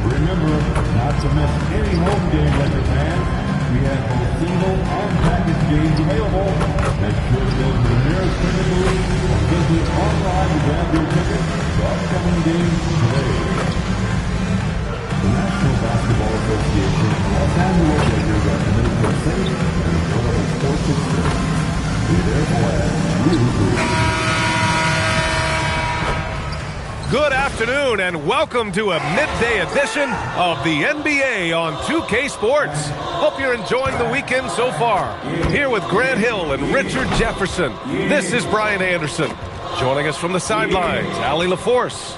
Remember not to miss any home game, Laker fans. We have both single and package games available. Make sure to go to the nearest ticket booth or visit online to grab your ticket to upcoming games today. The National Basketball Association and Los Angeles Lakers are committed to a safe and enjoyable sports experience. We therefore ask you to Good afternoon and welcome to a midday edition of the NBA on 2K Sports. Hope you're enjoying the weekend so far. Here with Grant Hill and Richard Jefferson, this is Brian Anderson. Joining us from the sidelines, Allie LaForce.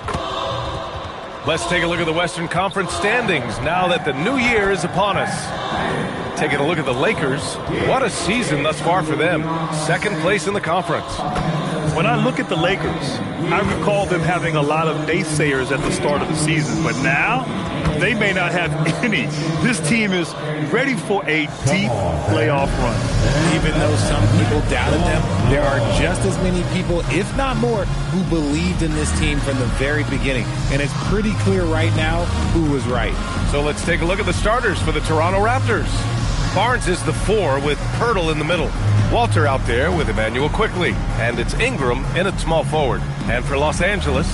Let's take a look at the Western Conference standings now that the new year is upon us. Taking a look at the Lakers, what a season thus far for them. Second place in the conference. When I look at the Lakers, I recall them having a lot of naysayers at the start of the season, but now they may not have any. This team is ready for a deep playoff run. Even though some people doubted them, there are just as many people, if not more, who believed in this team from the very beginning. And it's pretty clear right now who was right. So let's take a look at the starters for the Toronto Raptors. Barnes is the 4 with Pirtle in the middle. Walter out there with Emmanuel Quickly. And it's Ingram in at small forward. And for Los Angeles,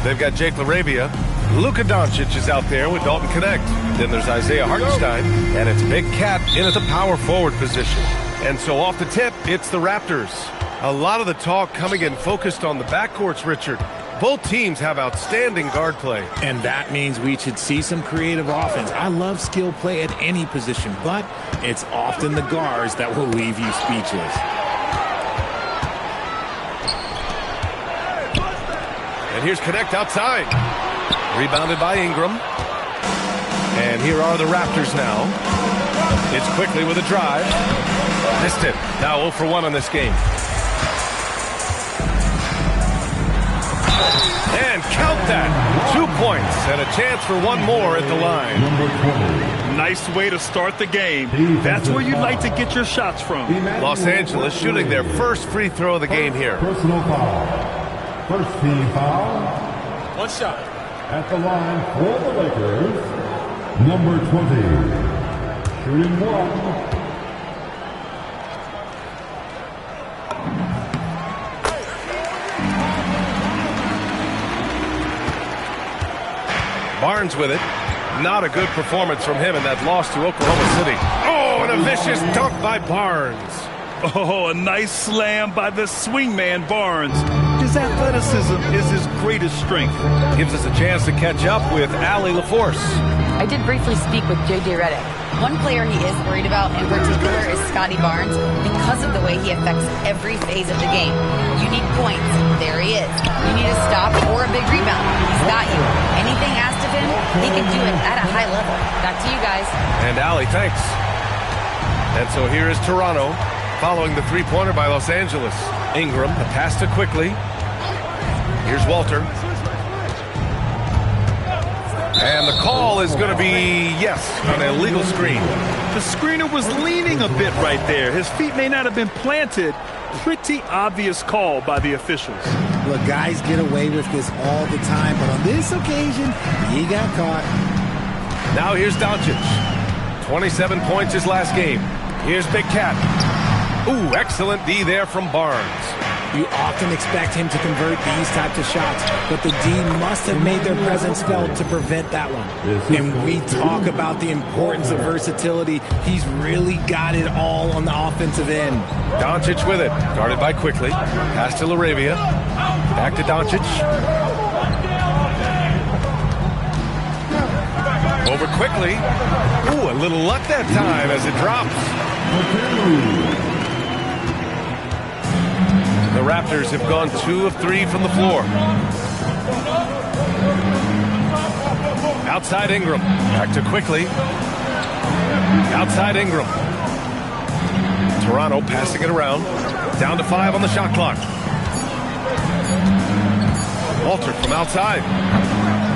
they've got Jake LaRavia. Luka Doncic is out there with Dalton Connect. Then there's Isaiah Hartenstein. And it's Big Cat in at the power forward position. And so off the tip, it's the Raptors. A lot of the talk coming in focused on the backcourts, Richard. Both teams have outstanding guard play. And that means we should see some creative offense. I love skill play at any position, but it's often the guards that will leave you speechless. And here's Connect outside. Rebounded by Ingram. And here are the Raptors now. It's Quickly with a drive. Missed it. Now 0 for 1 on this game. And count that. 2 points and a chance for one more at the line. Nice way to start the game. That's where you'd like to get your shots from. Los Angeles shooting their first free throw of the game here. Personal foul. First team foul. One shot. At the line for the Lakers, number 20. Shooting 1. Barnes with it. Not a good performance from him in that loss to Oklahoma City. Oh, and a vicious dunk by Barnes. Oh, a nice slam by the swingman Barnes. His athleticism is his greatest strength. Gives us a chance to catch up with Allie LaForce. I did briefly speak with J.J. Redick. One player he is worried about in particular is Scotty Barnes because of the way he affects every phase of the game. You need points. There he is. You need a stop or a big rebound. He's got you. Anything asked of him, he can do it at a high level. Back to you guys. And Allie, thanks. And so here is Toronto following the three-pointer by Los Angeles. Ingram, a pass to Quickly. Here's Walter. And the call is going to be, yes, an illegal screen. The screener was leaning a bit right there. His feet may not have been planted. Pretty obvious call by the officials. Look, guys get away with this all the time, but on this occasion, he got caught. Now here's Doncic. 27 points his last game. Here's Big Cat. Ooh, excellent D there from Barnes. You often expect him to convert these types of shots, but the D must have made their presence felt to prevent that one. And we talk about the importance of versatility. He's really got it all on the offensive end. Doncic with it. Guarded by Quickly. Pass to LaRavia. Back to Doncic. Over Quickly. Ooh, a little luck that time as it drops. The Raptors have gone 2 of 3 from the floor. Outside Ingram. Back to Quickly. Outside Ingram. Toronto passing it around. Down to 5 on the shot clock. Walter from outside.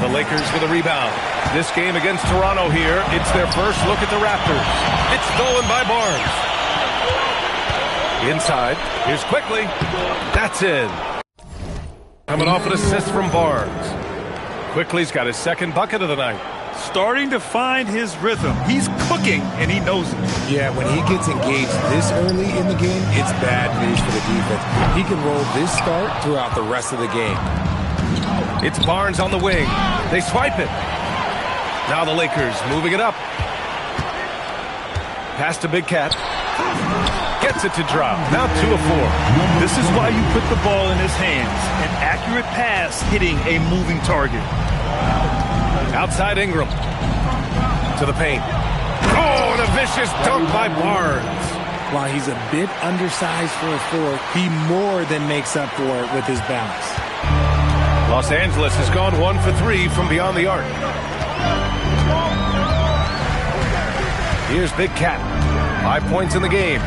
The Lakers with a rebound. This game against Toronto here, it's their first look at the Raptors. It's stolen by Barnes. Inside, here's Quickly. That's in. Coming off an assist from Barnes. Quickly's got his second bucket of the night. Starting to find his rhythm. He's cooking, and he knows it. Yeah, when he gets engaged this early in the game, it's bad news for the defense. He can roll this start throughout the rest of the game. It's Barnes on the wing. They swipe it. Now the Lakers moving it up. Pass to Big Cat. Gets it to drop. Now 2 of 4. This is why you put the ball in his hands. An accurate pass hitting a moving target. Outside Ingram. To the paint. Oh, and a vicious dunk by Barnes. While he's a bit undersized for a 4, he more than makes up for it with his bounce. Los Angeles has gone 1 for 3 from beyond the arc. Here's Big Cat. 5 points in the game.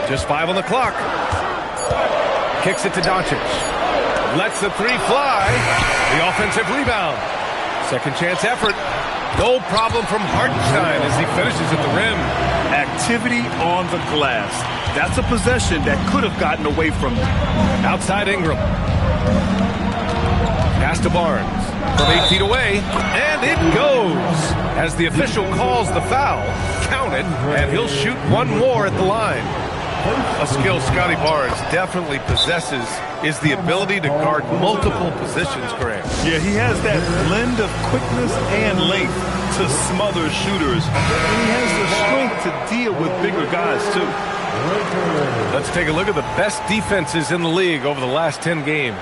Just 5 on the clock. Kicks it to Doncic. Lets the 3 fly. The offensive rebound. Second chance effort. No problem from Hartenstein as he finishes at the rim. Activity on the glass. That's a possession that could have gotten away from him. Outside Ingram. Pass to Barnes. From 8 feet away. And it goes. As the official calls the foul, count it, and he'll shoot 1 more at the line. A skill Scotty Barnes definitely possesses is the ability to guard multiple positions, Graham. Yeah, he has that blend of quickness and length to smother shooters. And he has the strength to deal with bigger guys, too. Let's take a look at the best defenses in the league over the last 10 games.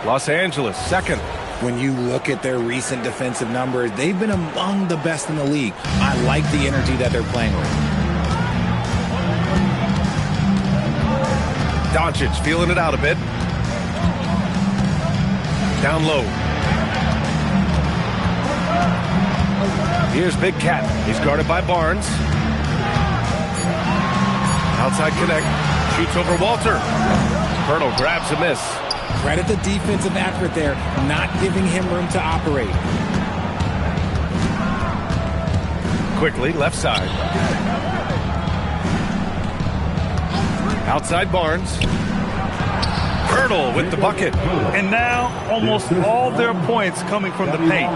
Los Angeles, second. When you look at their recent defensive numbers, they've been among the best in the league. I like the energy that they're playing with. Doncic feeling it out a bit. Down low. Here's Big Cat. He's guarded by Barnes. Outside connect. Shoots over Walter. Pirtle grabs a miss. Credit the defensive effort there, not giving him room to operate. Quickly, left side. Outside Barnes. Pirtle with the bucket. And now almost all their points coming from the paint.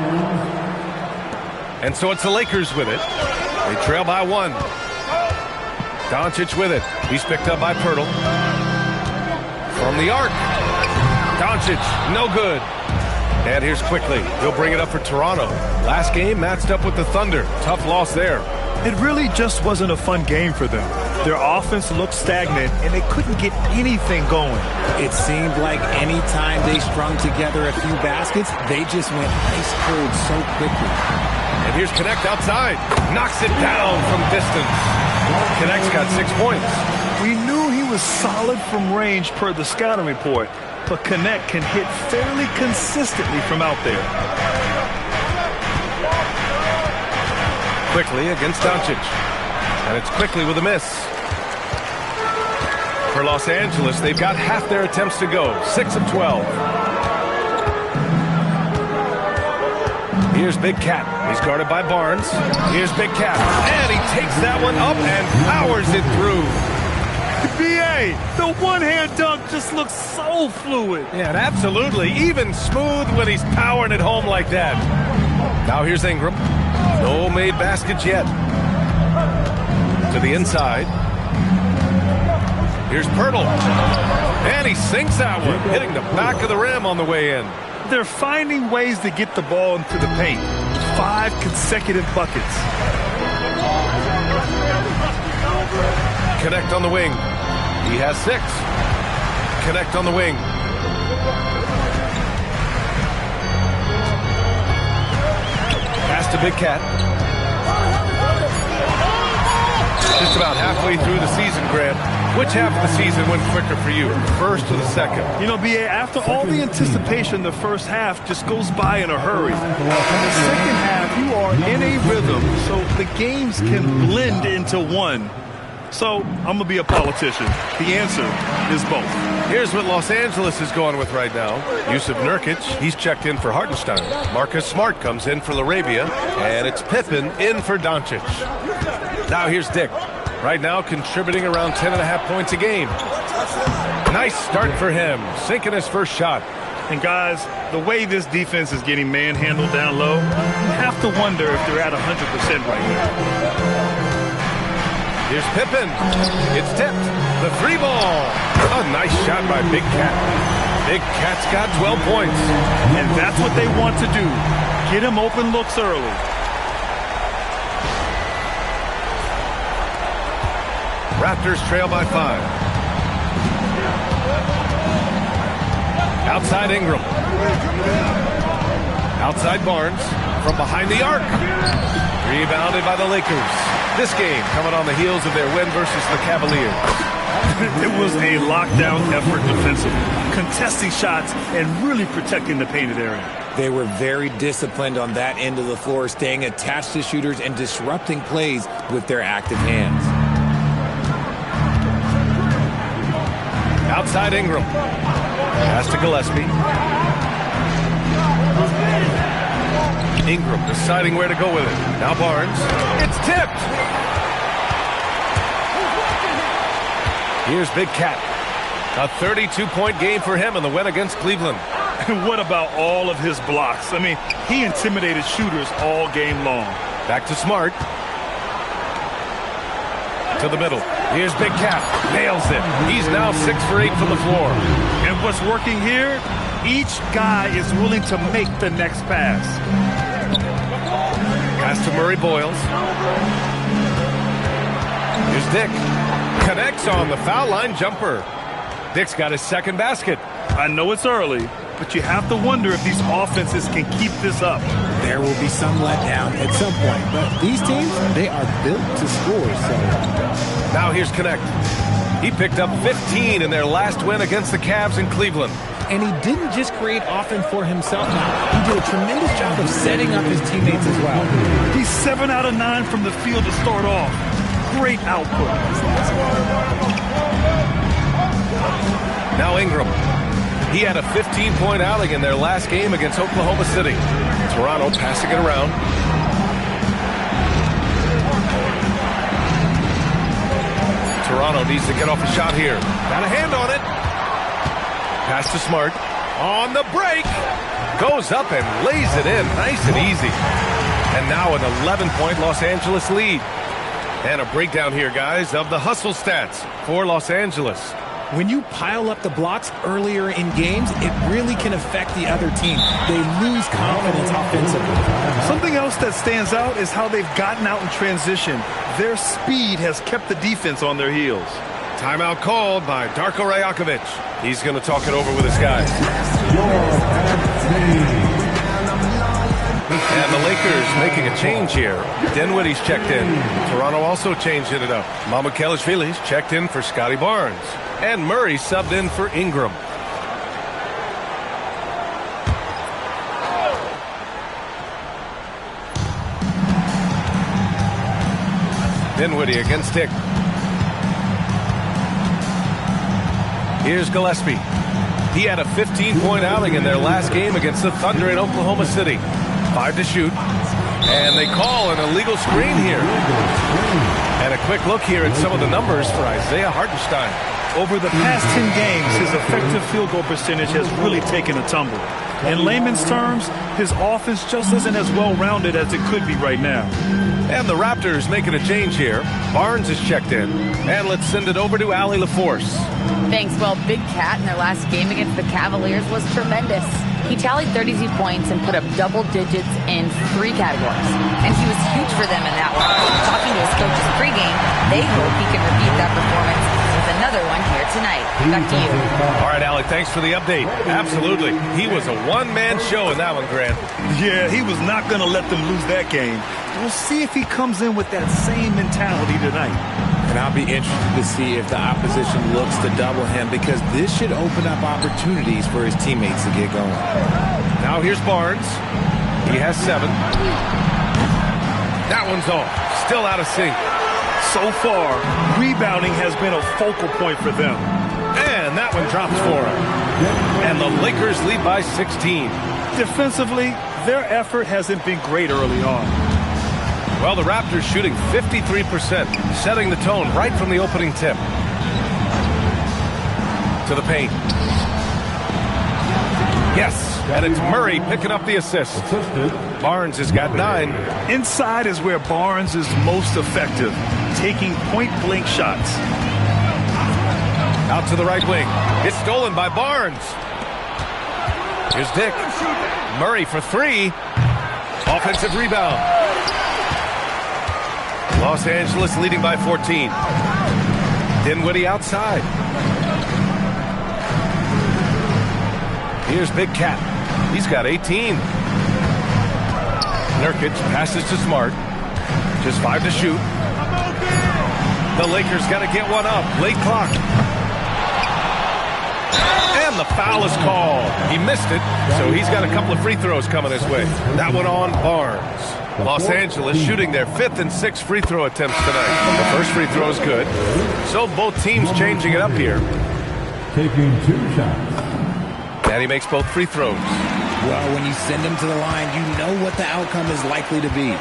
And so it's the Lakers with it. They trail by 1. Doncic with it. He's picked up by Pirtle. From the arc. Doncic, no good. And here's Quickly. He'll bring it up for Toronto. Last game matched up with the Thunder. Tough loss there. It really just wasn't a fun game for them. Their offense looked stagnant, and they couldn't get anything going. It seemed like any time they strung together a few baskets, they just went ice cold so quickly. And here's Connect outside. Knocks it down from distance. Connect's got 6 points. We knew he was solid from range per the scouting report, but Connect can hit fairly consistently from out there. Quickly against Doncic. And it's Quickly with a miss. For Los Angeles, they've got half their attempts to go. 6 of 12. Here's Big Cat. He's guarded by Barnes. Here's Big Cat. And he takes that one up and powers it through. BA, the one-hand dunk just looks so fluid. Yeah, and absolutely. Even smooth when he's powering it home like that. Now here's Ingram. No made baskets yet. To the inside. Here's Pirtle. And he sinks that one, hitting the back of the rim on the way in. They're finding ways to get the ball into the paint. 5 consecutive buckets. Connect on the wing. He has 6. Connect on the wing. Pass to Big Cat. Just about halfway through the season, Grant. Which half of the season went quicker for you, first or the second? You know, B.A., after all the anticipation, the first half just goes by in a hurry. In the second half, you are in a rhythm, so the games can blend into one. So, I'm going to be a politician. The answer is both. Here's what Los Angeles is going with right now. Yusuf Nurkic, he's checked in for Hartenstein. Marcus Smart comes in for LaRavia, and it's Pippen in for Doncic. Now here's Dick. Right now contributing around 10.5 points a game. Nice start for him, sinking his first shot. And guys, the way this defense is getting manhandled down low, you have to wonder if they're at 100% right now. Here's Pippen. It's tipped. The 3 ball. A nice shot by Big Cat. Big Cat's got 12 points. And that's what they want to do. Get him open looks early. Raptors trail by 5. Outside Ingram. Outside Barnes. From behind the arc. Rebounded by the Lakers. This game coming on the heels of their win versus the Cavaliers. It was a lockdown effort defensively. Contesting shots and really protecting the painted area. They were very disciplined on that end of the floor, staying attached to shooters and disrupting plays with their active hands. Outside Ingram. Pass to Gillespie. Ingram deciding where to go with it. Now Barnes. It's tipped. Here's Big Cat. A 32-point game for him in the win against Cleveland. And what about all of his blocks? I mean, he intimidated shooters all game long. Back to Smart. To the middle. Here's Big Cat. Nails it. He's now 6 for 8 from the floor. And what's working here? Each guy is willing to make the next pass. Pass to Murray Boyles. Here's Dick. Connects on the foul line jumper. Dick's got his second basket. I know it's early, but you have to wonder if these offenses can keep this up. There will be some letdown at some point, but these teams, they are built to score, so. Now here's Connect. He picked up 15 in their last win against the Cavs in Cleveland. And he didn't just create offense for himself now. He did a tremendous job of setting up his teammates as well. He's 7 out of 9 from the field to start off. Great output. Now Ingram. He had a 15-point outing in their last game against Oklahoma City. Toronto passing it around. Toronto needs to get off a shot here. Got a hand on it. Pass to Smart. On the break. Goes up and lays it in. Nice and easy. And now an 11-point Los Angeles lead. And a breakdown here, guys, of the hustle stats for Los Angeles. When you pile up the blocks earlier in games, it really can affect the other team. They lose confidence offensively. Something else that stands out is how they've gotten out in transition. Their speed has kept the defense on their heels. Timeout called by Darko Rajakovic. He's going to talk it over with his guys. And the Lakers making a change here. Dinwiddie's checked in. Toronto also changing it up. Mamukelashvili's checked in for Scotty Barnes. And Murray subbed in for Ingram. Dinwiddie against Dick. Here's Gillespie. He had a 15-point outing in their last game against the Thunder in Oklahoma City. 5 to shoot. And they call an illegal screen here. And a quick look here at some of the numbers for Isaiah Hartenstein. Over the past 10 games, his effective field goal percentage has really taken a tumble. In layman's terms, his offense just isn't as well-rounded as it could be right now. And the Raptors making a change here. Barnes is checked in. And let's send it over to Allie LaForce. Thanks. Well, Big Cat in their last game against the Cavaliers was tremendous. He tallied 32 points and put up double digits in 3 categories. And he was huge for them in that one. Talking to his coaches pregame, they hope he can repeat that performance with another one here tonight. Back to you. All right, Allie, thanks for the update. Absolutely. He was a one-man show in that one, Grant. Yeah, he was not going to let them lose that game. We'll see if he comes in with that same mentality tonight. And I'll be interested to see if the opposition looks to double him, because this should open up opportunities for his teammates to get going. Now here's Barnes. He has 7. That one's off. Still out of sync. So far, rebounding has been a focal point for them. And that one drops for him. And the Lakers lead by 16. Defensively, their effort hasn't been great early on. Well, the Raptors shooting 53%, setting the tone right from the opening tip. To the paint. Yes, and it's Murray picking up the assist. Barnes has got 9. Inside is where Barnes is most effective, taking point-blank shots. Out to the right wing. It's stolen by Barnes. Here's Dick. Murray for 3. Offensive rebound. Los Angeles leading by 14. Dinwiddie outside. Here's Big Cat. He's got 18. Nurkic passes to Smart. Just 5 to shoot. The Lakers got to get one up. Late clock. And the foul is called. He missed it, so he's got a couple of free throws coming his way. That one on Barnes. Los Angeles shooting their 5th and 6th free throw attempts tonight. The first free throw is good. So both teams changing it up here. Taking 2 shots. And he makes both free throws. Well, when you send him to the line, you know what the outcome is likely to be.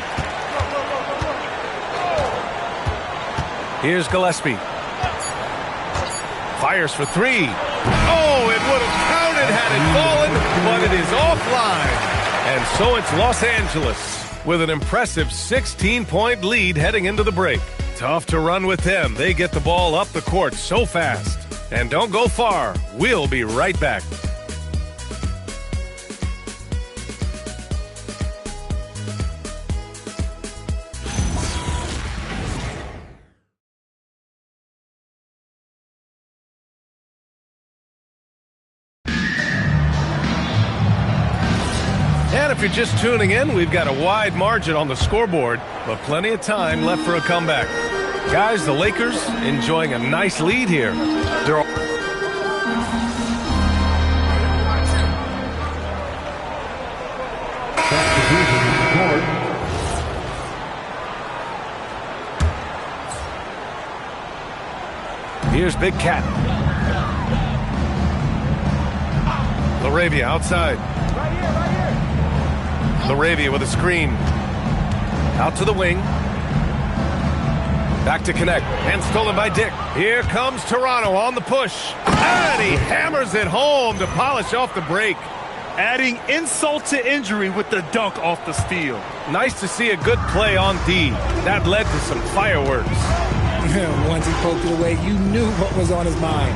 Here's Gillespie. Fires for 3. Oh, it would have counted had it fallen, but it is offline. And so it's Los Angeles with an impressive 16-point lead heading into the break. Tough to run with them. They get the ball up the court so fast. And don't go far. We'll be right back. And if you're just tuning in, we've got a wide margin on the scoreboard, but plenty of time left for a comeback. Guys, the Lakers enjoying a nice lead here. Here's Big Cat. LaRavia outside. LaRavia with a screen. Out to the wing. Back to connect. And stolen by Dick. Here comes Toronto on the push. And he hammers it home to polish off the break. Adding insult to injury with the dunk off the steal. Nice to see a good play on D. That led to some fireworks. Once he poked it away, you knew what was on his mind.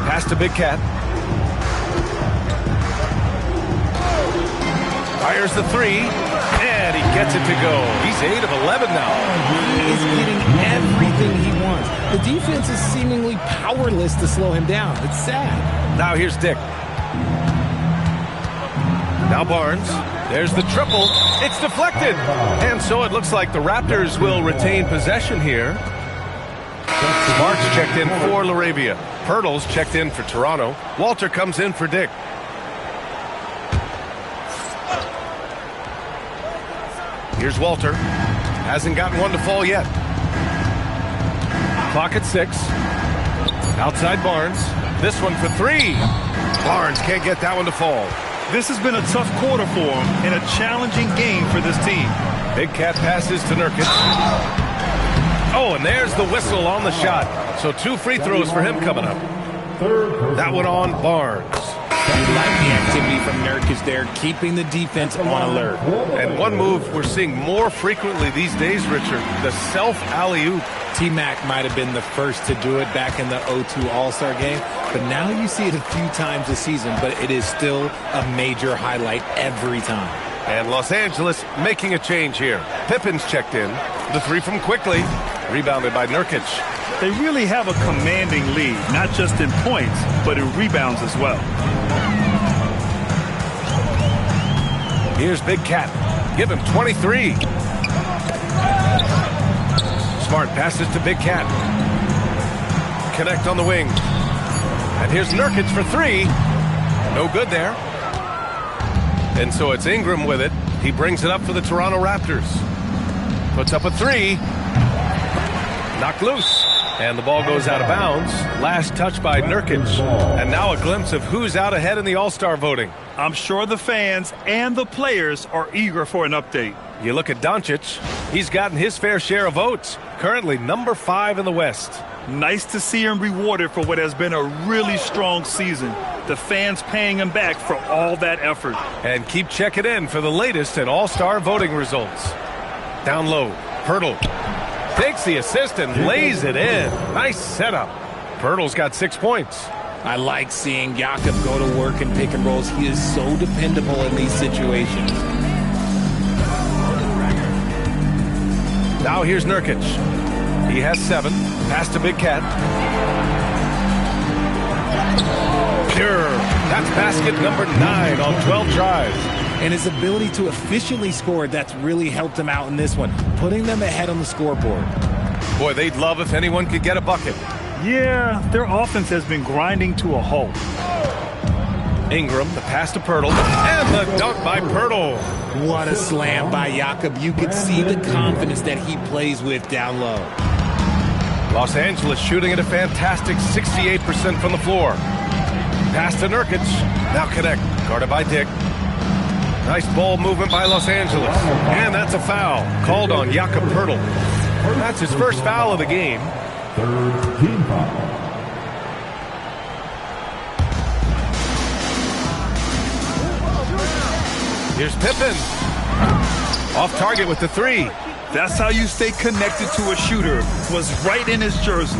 Pass to Big Cat. Fires the 3, and he gets it to go. He's 8 of 11 now. He is getting everything he wants. The defense is seemingly powerless to slow him down. It's sad. Now here's Dick. Now Barnes. There's the triple. It's deflected. And so it looks like the Raptors will retain possession here. Smart's checked in for LaRavia. Pirtle's checked in for Toronto. Walter comes in for Dick. Here's Walter. Hasn't gotten one to fall yet. Clock at 6. Outside Barnes. This one for 3. Barnes can't get that one to fall. This has been a tough quarter for him and a challenging game for this team. Big Cat passes to Nurkic. Oh, and there's the whistle on the shot. So 2 free throws for him coming up. That one on Barnes. You like the activity from Nurkic there, keeping the defense on alert. And one move we're seeing more frequently these days, Richard, the self-alley-oop. T-Mac might have been the first to do it back in the 0-2 All-Star game, but now you see it a few times this season, but it is still a major highlight every time. And Los Angeles making a change here. Pippen's checked in. The 3 from Quickly. Rebounded by Nurkic. They really have a commanding lead, not just in points, but in rebounds as well. Here's Big Cat. Give him 23. Smart passes to Big Cat. Connect on the wing. And here's Nurkic for 3. No good there. And so it's Ingram with it. He brings it up for the Toronto Raptors. Puts up a 3. Knocked loose. And the ball goes out of bounds. Last touch by Nurkic. And now a glimpse of who's out ahead in the All-Star voting. I'm sure the fans and the players are eager for an update. You look at Doncic. He's gotten his fair share of votes. Currently number 5 in the West. Nice to see him rewarded for what has been a really strong season. The fans paying him back for all that effort. And keep checking in for the latest in All-Star voting results. Down low, Pirtle takes the assist and lays it in. Nice setup. Pirtle's got 6 points. I like seeing Jakob go to work in pick and rolls. He is so dependable in these situations. Now here's Nurkic. He has 7. Pass to Big Cat. Pure. That's basket number 9 on 12 drives. And his ability to efficiently score, that's really helped him out in this one, putting them ahead on the scoreboard. Boy, they'd love if anyone could get a bucket. Yeah, their offense has been grinding to a halt. Ingram, the pass to Pirtle, and the dunk by Pirtle. What a slam by Jakob. You could see the confidence that he plays with down low. Los Angeles shooting at a fantastic 68% from the floor. Pass to Nurkic. Now connect. Guarded by Dick. Nice ball movement by Los Angeles. And that's a foul called on Jakob Pirtle. That's his first foul of the game. 3rd team foul. Here's Pippen. Off target with the 3. That's how you stay connected to a shooter. Was right in his jersey.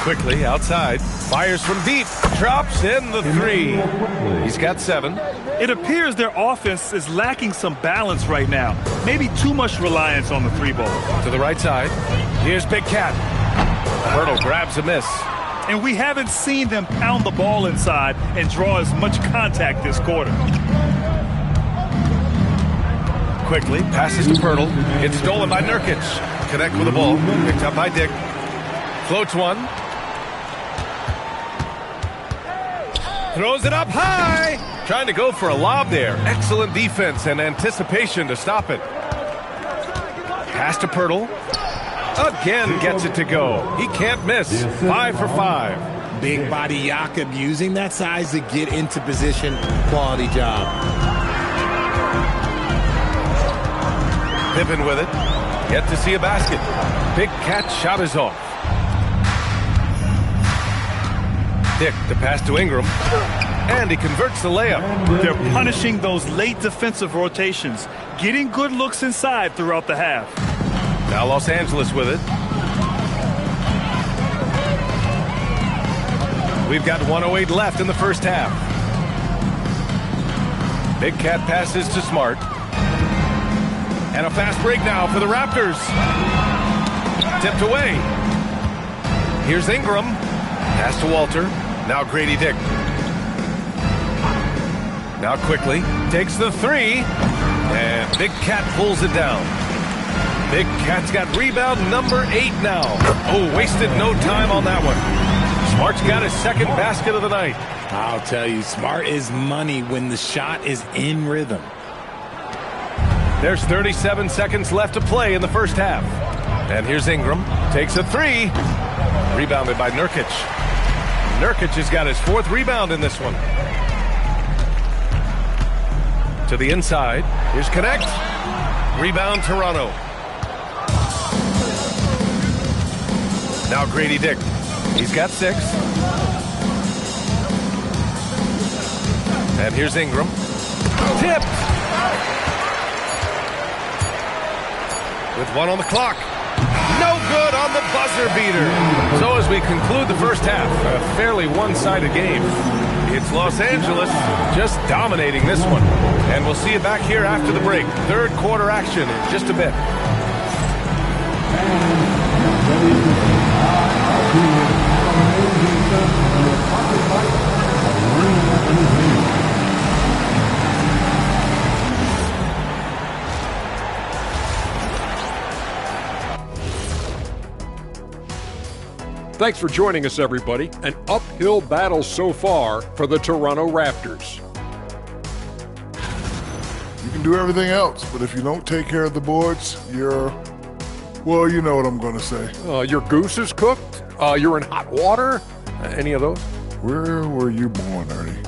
Quickly outside. Fires from deep. Drops in the 3. He's got 7. It appears their offense is lacking some balance right now. Maybe too much reliance on the 3-ball. To the right side. Here's Big Cat. Pirtle grabs a miss. And we haven't seen them pound the ball inside and draw as much contact this quarter. Quickly passes to Pirtle. It's stolen by Nurkic. Connect with the ball. Picked up by Dick. Floats one. Throws it up high. Trying to go for a lob there. Excellent defense and anticipation to stop it. Pass to Pirtle. Again gets it to go. He can't miss. 5 for 5. Big body Jakob using that size to get into position. Quality job. Pippen with it. Yet to see a basket. Big Cat shot is off. Dick, the pass to Ingram. And he converts the layup. They're punishing those late defensive rotations, getting good looks inside throughout the half. Now Los Angeles with it. We've got 1:08 left in the first half. Big Cat passes to Smart. And a fast break now for the Raptors. Tipped away. Here's Ingram. Pass to Walter. Now Grady Dick. Now quickly takes the 3. And Big Cat pulls it down. Big Cat's got rebound number 8 now. Oh, wasted no time on that one. Smart's got his second basket of the night. I'll tell you, Smart is money when the shot is in rhythm. There's 37 seconds left to play in the first half. And here's Ingram. Takes a 3. Rebounded by Nurkic. Nurkic has got his 4th rebound in this one. To the inside. Here's Connect. Rebound Toronto. Now Grady Dick. He's got 6. And here's Ingram. Tipped. With 1 on the clock. No good on the buzzer beater. So as we conclude the first half, a fairly one-sided game. It's Los Angeles just dominating this one. And we'll see you back here after the break. Third quarter action in just a bit. Thanks for joining us, everybody. An uphill battle so far for the Toronto Raptors. You can do everything else, but if you don't take care of the boards, well, you know what I'm going to say. Your goose is cooked? You're in hot water? Any of those? Where were you born, Ernie?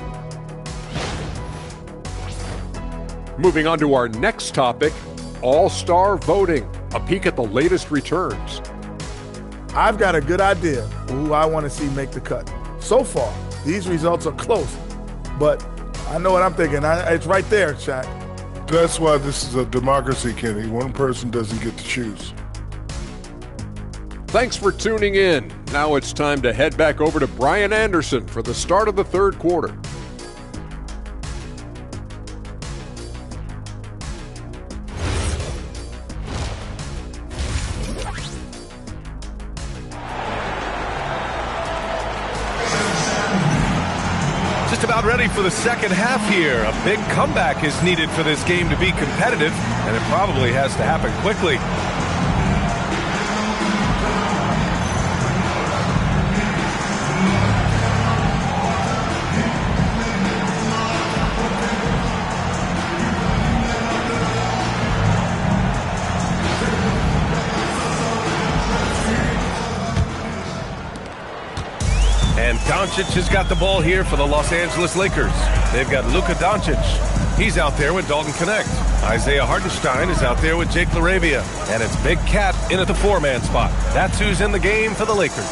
Moving on to our next topic, All-Star voting. A peek at the latest returns. I've got a good idea who I want to see make the cut. So far, these results are close, but I know what I'm thinking. It's right there, Shaq. That's why this is a democracy, Kenny. One person doesn't get to choose. Thanks for tuning in. Now it's time to head back over to Brian Anderson for the start of the third quarter. About ready for the second half here. A big comeback is needed for this game to be competitive, and it probably has to happen quickly. And Doncic has got the ball here for the Los Angeles Lakers. They've got Luka Doncic. He's out there with Dalton Connect. Isaiah Hartenstein is out there with Jake LaRavia. And it's Big Cat in at the 4-man spot. That's who's in the game for the Lakers.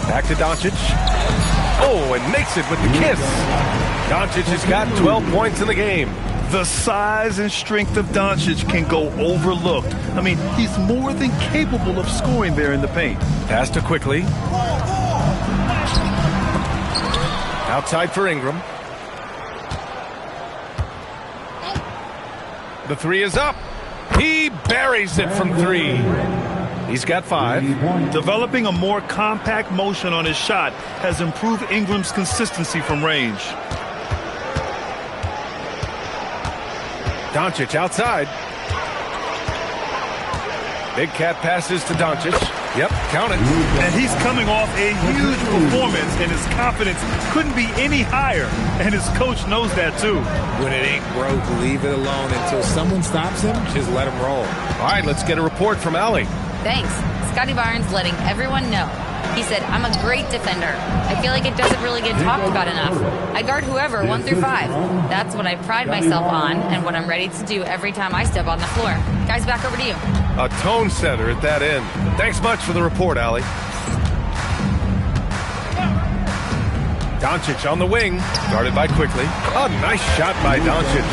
Back to Doncic. Oh, and makes it with the kiss. Doncic has got 12 points in the game. The size and strength of Doncic can go overlooked. I mean, he's more than capable of scoring there in the paint. Pass to Quickly. Outside for Ingram. The 3 is up. He buries it from 3. He's got 5. Developing a more compact motion on his shot has improved Ingram's consistency from range. Doncic outside. Big Cat passes to Doncic. Yep, count it. And he's coming off a huge performance, and his confidence couldn't be any higher. And his coach knows that, too. When it ain't broke, leave it alone. Until someone stops him, just let him roll. All right, let's get a report from Allie. Thanks. Scotty Barnes letting everyone know. He said, I'm a great defender. I feel like it doesn't really get talked about enough. I guard whoever, 1 through 5. That's what I pride myself on and what I'm ready to do every time I step on the floor. Guys, back over to you. A tone setter at that end. Thanks much for the report, Allie. Doncic on the wing, guarded by Quickly. A nice shot by Doncic.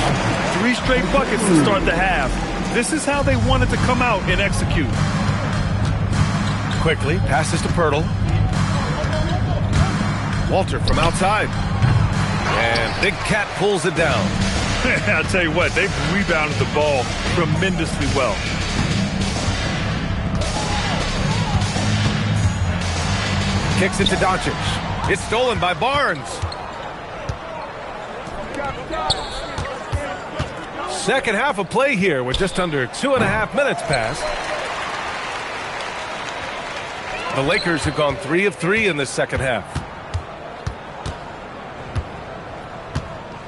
3 straight buckets to start the half. This is how they wanted to come out and execute. Quickly passes to Pirtle. Walter from outside. And Big Cat pulls it down. I'll tell you what, they've rebounded the ball tremendously well. Kicks it to Doncic. It's stolen by Barnes. Second half of play here with just under 2.5 minutes passed. The Lakers have gone 3 of 3 in this second half.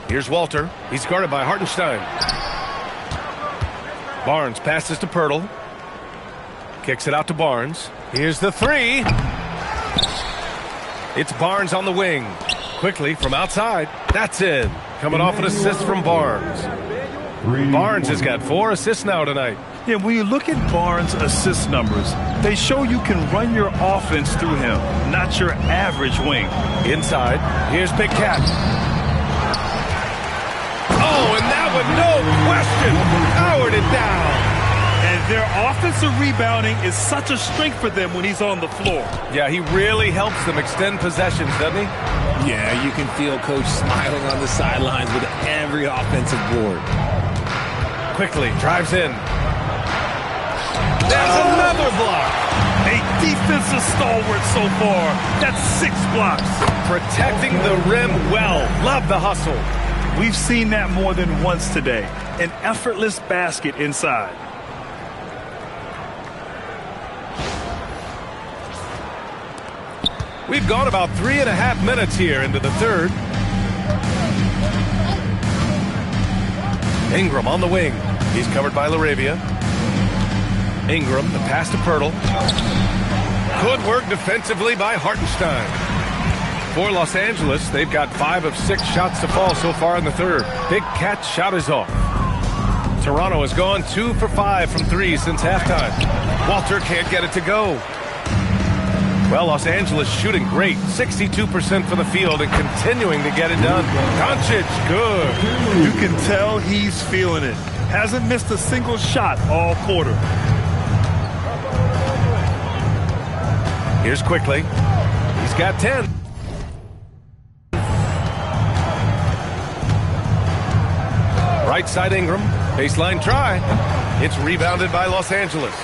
Here's Walter. He's guarded by Hartenstein. Barnes passes to Pirtle. Kicks it out to Barnes. Here's the 3. It's Barnes on the wing. Quickly from outside. That's in. Coming off an assist from Barnes. Barnes has got 4 assists now tonight. Yeah, when you look at Barnes' assist numbers, they show you can run your offense through him, not your average wing. Inside, here's Big Cat. Oh, and that one, no question, powered it down. And their offensive rebounding is such a strength for them when he's on the floor. Yeah, he really helps them extend possessions, doesn't he? Yeah, you can feel Coach smiling on the sidelines with every offensive board. Quickly drives in. There's another block. A defensive stalwart so far. That's 6 blocks. Protecting the rim well. Love the hustle. We've seen that more than once today. An effortless basket inside. We've gone about 3.5 minutes here into the third. Ingram on the wing. He's covered by LaRavia. Ingram, the pass to Pirtle. Good work defensively by Hartenstein. For Los Angeles, they've got 5 of 6 shots to fall so far in the third. Big Cat shot is off. Toronto has gone 2 for 5 from 3 since halftime. Walter can't get it to go. Well, Los Angeles shooting great. 62% for the field and continuing to get it done. Doncic, good. You can tell he's feeling it. Hasn't missed a single shot all quarter. Here's Quickly. He's got 10. Right side Ingram. Baseline try. It's rebounded by Los Angeles.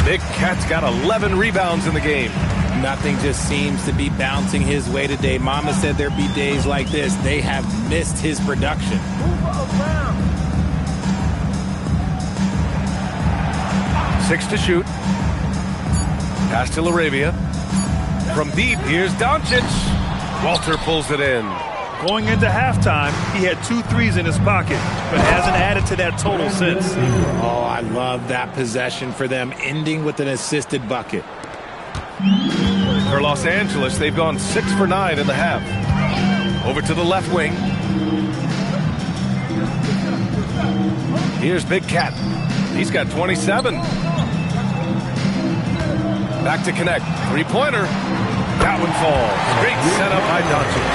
Big Cat's got 11 rebounds in the game. Nothing just seems to be bouncing his way today. Mama said there'd be days like this. They have missed his production. 6 to shoot. Pass to LaRavia. From deep, here's Doncic. Walter pulls it in. Going into halftime, he had 2 threes in his pocket, but hasn't added to that total since. Oh, I love that possession for them, ending with an assisted bucket. For Los Angeles, they've gone 6 for 9 in the half. Over to the left wing. Here's Big Cat. He's got 27. Back to connect. 3-pointer. That one falls. Great setup by Doncic.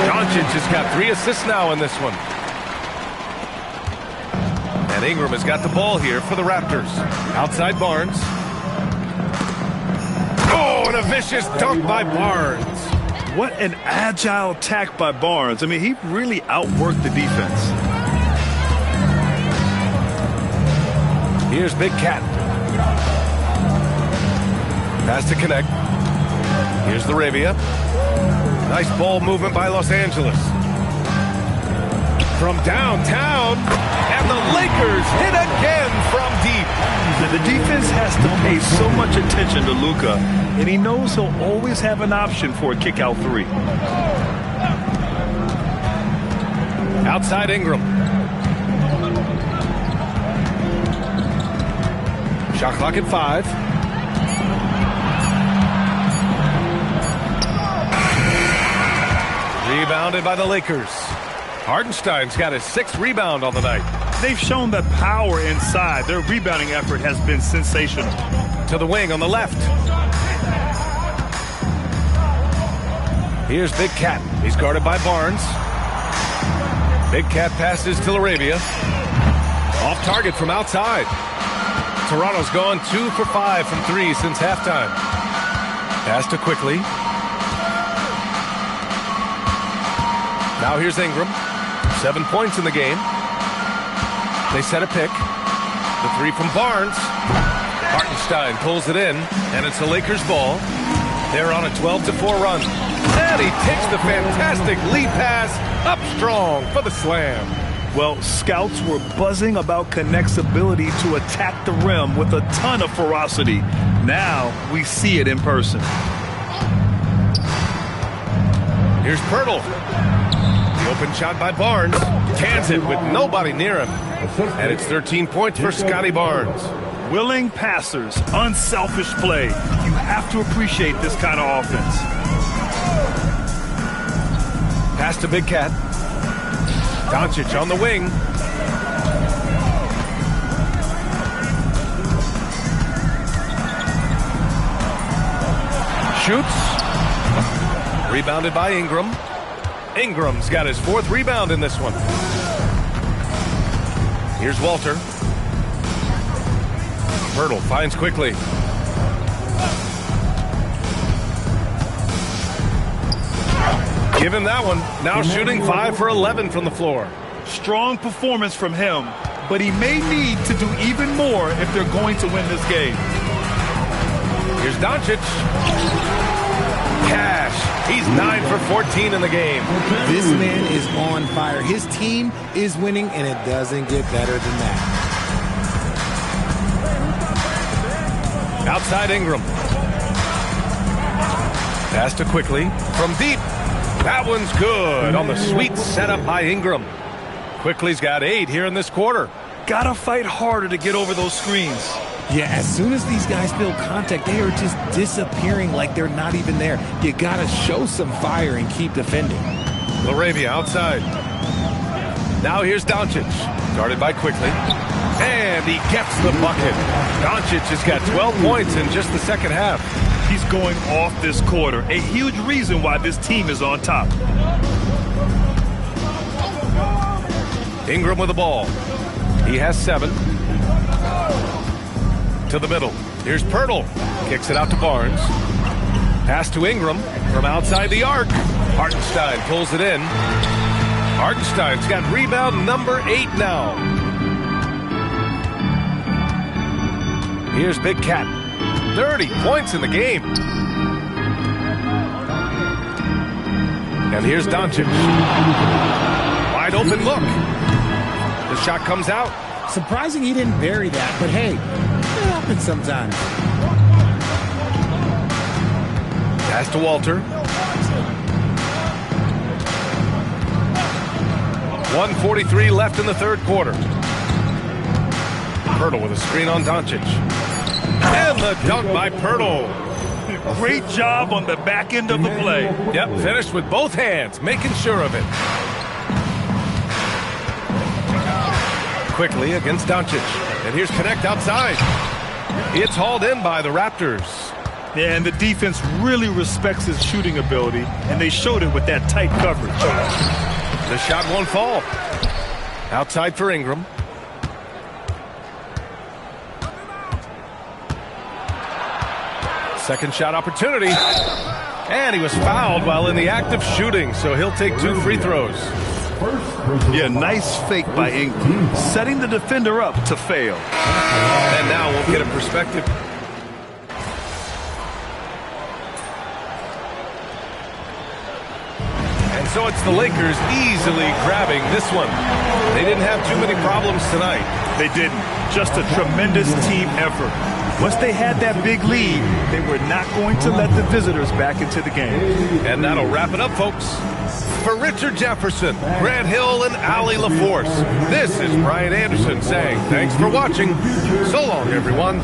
Doncic has got 3 assists now in this one. And Ingram has got the ball here for the Raptors. Outside Barnes. Oh, and a vicious dunk by Barnes. What an agile attack by Barnes. I mean, he really outworked the defense. Here's Big Cat. Pass to connect. Here's LaRavia. Nice ball movement by Los Angeles. From downtown, and the Lakers hit again from deep. The defense has to pay so much attention to Luka, and he knows he'll always have an option for a kick-out 3. Outside Ingram. Shot clock at 5. Rebounded by the Lakers. Hartenstein's got his 6th rebound on the night. They've shown that power inside. Their rebounding effort has been sensational. To the wing on the left. Here's Big Cat. He's guarded by Barnes. Big Cat passes to LaRavia. Off target from outside. Toronto's gone 2 for 5 from 3 since halftime. Pass to Quickly. Now here's Ingram. 7 points in the game. They set a pick. The 3 from Barnes. Hartenstein pulls it in, and it's the Lakers' ball. They're on a 12-4 run. And he takes the fantastic lead pass up strong for the slam. Well, scouts were buzzing about Connect's ability to attack the rim with a ton of ferocity. Now we see it in person. Here's Pirtle. The open shot by Barnes. Cans it with nobody near him. And it's 13 points for Scotty Barnes. Willing passers, unselfish play. You have to appreciate this kind of offense. Pass to Big Cat. Doncic on the wing. shoots. Rebounded by Ingram. Ingram's got his 4th rebound in this one. Here's Walter. Pirtle finds quickly. Give him that one. Now shooting 5 for 11 from the floor. Strong performance from him, but he may need to do even more if they're going to win this game. Here's Doncic. Cash. He's 9 for 14 in the game. This man is on fire. His team is winning, and it doesn't get better than that. Outside Ingram. Pass to quickly from deep. That one's good on the sweet setup by Ingram. Quickly's got 8 here in this quarter. Gotta fight harder to get over those screens. Yeah, as soon as these guys feel contact, they are just disappearing like they're not even there. You gotta show some fire and keep defending. LaRavia outside. Now here's Doncic. Guarded by Quickly. And he gets the bucket. Doncic has got 12 points in just the second half. He's going off this quarter. A huge reason why this team is on top. Ingram with the ball. He has 7. To the middle. Here's Pirtle. Kicks it out to Barnes. Pass to Ingram from outside the arc. Hartenstein pulls it in. Hartenstein's got rebound number 8 now. Here's Big Cat. 30 points in the game. And here's Doncic. Wide open look. The shot comes out. Surprising he didn't bury that, but hey, it happens sometimes. Pass to Walter. 1:43 left in the third quarter. Pirtle with a screen on Doncic. And the dunk by Pirtle. Great job on the back end of the play. Yep, finished with both hands, making sure of it. Quickly against Doncic. And here's Connect outside. It's hauled in by the Raptors. Yeah, and the defense really respects his shooting ability, and they showed it with that tight coverage. The shot won't fall. Outside for Ingram. Second shot opportunity. And he was fouled while in the act of shooting, so he'll take 2 free throws. Yeah, nice fake by Ingram, setting the defender up to fail. And now we'll get a perspective. And so it's the Lakers easily grabbing this one. They didn't have too many problems tonight. They didn't. Just a tremendous team effort. Once they had that big lead, they were not going to let the visitors back into the game. And that'll wrap it up, folks. For Richard Jefferson, Grant Hill, and Allie LaForce, this is Brian Anderson saying thanks for watching. So long, everyone.